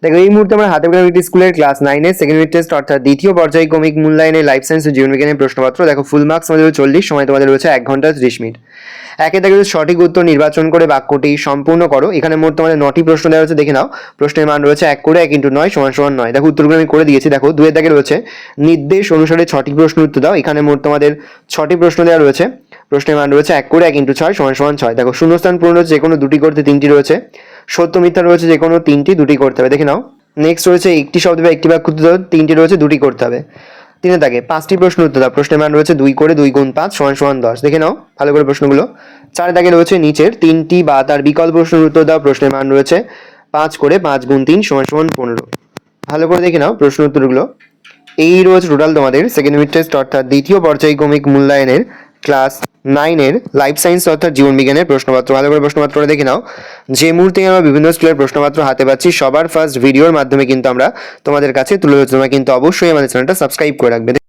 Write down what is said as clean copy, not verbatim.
দেখো এই মুহূর্তে আমরা হাতে পেলাম একটি স্কুলের ক্লাস 9 এর সেকেন্ড ইউনিট টেস্ট অর্থাৎ দ্বিতীয় পর্যায়ক্রমিক মূল্যায়নের লাইফ সায়েন্স ও জীবনবিজ্ঞানের প্রশ্নপত্র। দেখো ফুল মার্কস আমাদের 40, সময় তোমাদের রয়েছে 1 ঘন্টা 30 মিনিট। একে দেখো সঠিক উত্তর নির্বাচন করে বাক্যটি সম্পূর্ণ করো। এখানে মোট তোমাদের 9টি প্রশ্ন দেওয়া হচ্ছে, দেখে নাও। প্রশ্নের মান রয়েছে 1 করে 1 × 9 = 9। দেখো উত্তরগুলো আমি করে দিয়েছি। দেখো 2 এর দাগে রয়েছে নির্দেশ অনুসারে 6টি প্রশ্ন উত্তর দাও। এখানে মোট তোমাদের 6টি প্রশ্ন দেওয়া রয়েছে। প্রশ্নের মান রয়েছে 1 করে 1 × 6 = 6। দেখো শূন্যস্থান পূরণ রয়েছে যে কোনো 2টি করতে 3টি রয়েছে। সত্য মিথ্যা রয়েছে যে কোনো 3টি, 2টি করতে হবে। দেখে নাও। নেক্সট রয়েছে একটি শব্দ বা একটি বাক্য উত্তর দাও, 3টি রয়েছে, 2টি করতে হবে। 3 দাগে 5টি প্রশ্ন উত্তর দাও। প্রশ্নের মান রয়েছে 2 করে 2 × 5 = 10। দেখে নাও ভালো করে প্রশ্নগুলো। 4 দাগে রয়েছে নিচের 3টি বা তার বিকল্প প্রশ্নের উত্তর দাও। প্রশ্নের মান রয়েছে 5 করে 5 × 3 = 15। ভালো করে দেখে নাও প্রশ্ন উত্তরগুলো। এই রয়েছে টোটাল তোমাদের সেকেন্ড ইউনিট টেস্ট অর্থাৎ দ্বিতীয় পর্যায়ক্রমিক মূল্যায়নের ক্লাস 9 এর লাইফ সায়েন্স অর্থাৎ জীবন বিজ্ঞানের প্রশ্নপত্র। ভালো করে প্রশ্নপত্রটা দেখে নাও। যে মুহূর্তে আমরা বিভিন্ন স্কুলের প্রশ্নপত্র হাতে পাচ্ছি, সবার ফার্স্ট ভিডিওর মাধ্যমে কিন্তু আমরা তোমাদের কাছে তুলে ধরছি। তোমরা কিন্তু অবশ্যই আমাদের চ্যানেলটা সাবস্ক্রাইব করে রাখবে।